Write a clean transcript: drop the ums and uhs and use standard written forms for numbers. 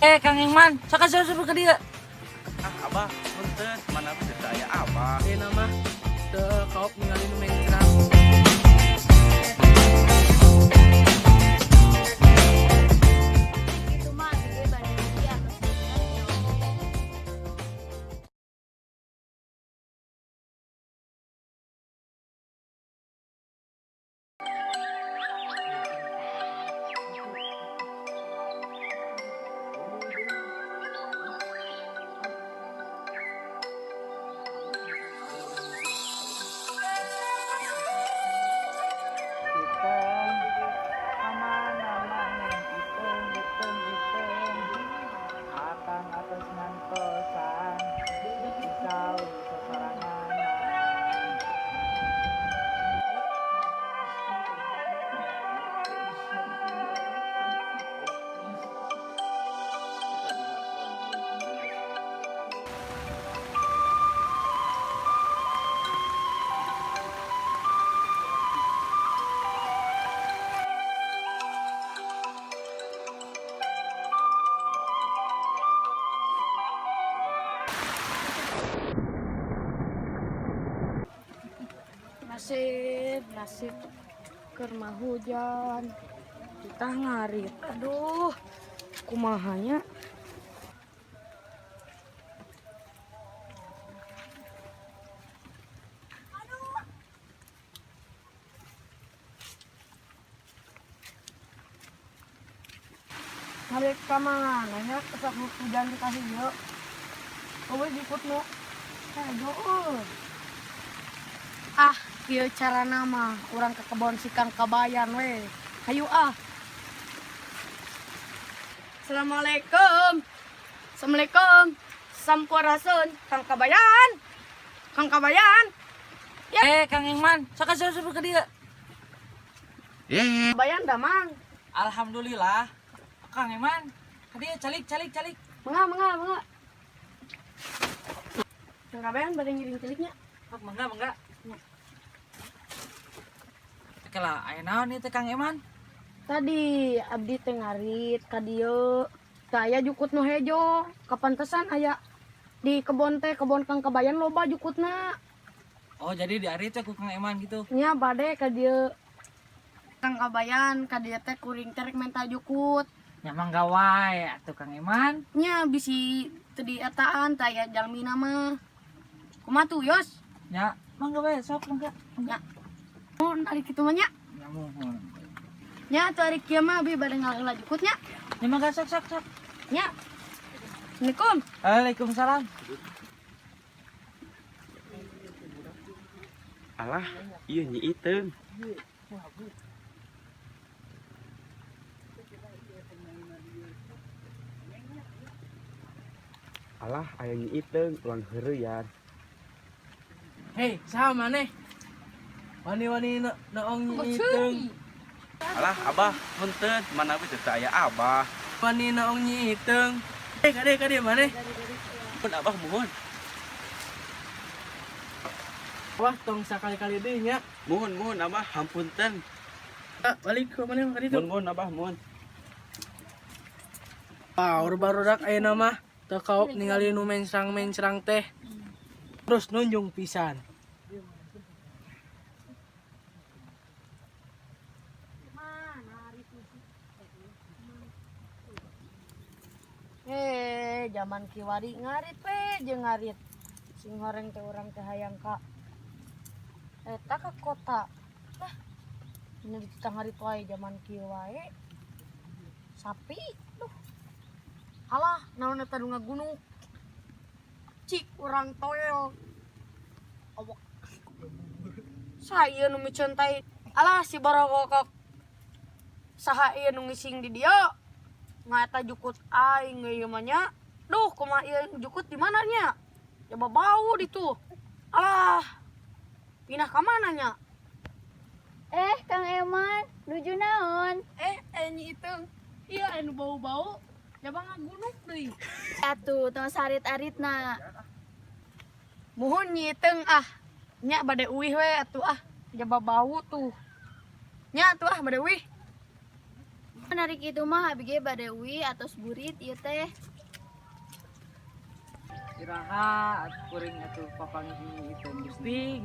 Kang Iman, saka suruh ke dia. Abah, punten, mana bisa saya abah. Nama kau ninggalin main kerang. Itu mah gede banding dia Akan atas ngantosan Pisau sesorangan. nasib kerma hujan kita ngarit, aduh kumahanya. Ngarit kamangananya kesak hujan dikasih yuk kowe ikut no ayo kieu cara nama urang ke kebon sikan kabayan we. Hayu Assalamualaikum. Assalamualaikum. Sampurasun Kang Kabayan. Kang Kabayan. Kang Iman, saka suruh ke dia. Kabayan damang. Alhamdulillah. Kang Iman, ke dia calik. Mengga. Kang Kabayan bade ngiring celiknya. Mengga. Lah, aya naon ieu Kang Iman? Tadi abdi teh ngarit ka dieu. Saya jukut nu hejo. Kapantesan aya di kebon Kang Kabayan loba jukutna. Oh, jadi diari teh ku Kang Iman gitu. Nya bade ka dieu. Kang Kabayan ka dieu teh kuring teh rek menta jukut. Nya mangga wae atuh Kang Iman. Nya bisi teu dietaan teh aya jalmina mah. Kumaha tuh, Yos? Nya mangga wae sok mangga. Nya. Mohon ari kitu mah nya. Nya mohon. Nya atuh ari kieu mah abi bade ngalah jukut nya. Nya mangga sok. Nya. Assalamualaikum. Waalaikumsalam. Alah, iya Nyi Iteung. Alah, aya Nyi Iteung ulang heureuyan. Hei, saha maneh? Wani-wani naong Nyi Iteung. Alah, abah, punten, mana bisa saya abah. Wani naong Nyi Iteung. Kade maneh? Pun abah mohon. Wah, tong sakali-kali deui nya. Mohon abah, hampunten. Balik ke maneh ka ditu. Mohon abah, mohon. Barudak ayeuna mah teu kaop ningali nu mencrang teh. Terus nunjung pisan. Zaman kiwari ngarit we jeung ngarit. Sing horeng teh urang teh hayang ka eta ka kota. Lah, ini di ngarit wae zaman kieu wae. Sapi, duh. Alah, naon eta nu ngagunung. Cik urang toel. Awak. Saya nu micentai. Alah si barokok. Saha ieu nu ngising di dieu? Ngata jukut aing ieu mah nya. Duh, kumaha ieu jukut di mana nya? Coba bau di tuh. Alah. Pindah ka mana nya? Kang Eman, nuju naon? Nyi Iteung. Iya, anu bau-bau. Coba ngagunung deui. Atuh, tos arit-aritna. Muhun Nyi Iteung nya bade uih we atuh Coba bau tuh. Nya atuh bade uih. Narik itu mah abg badawi atau burit ieu teh. Iraha kuring atuh papanggi itu Gusti.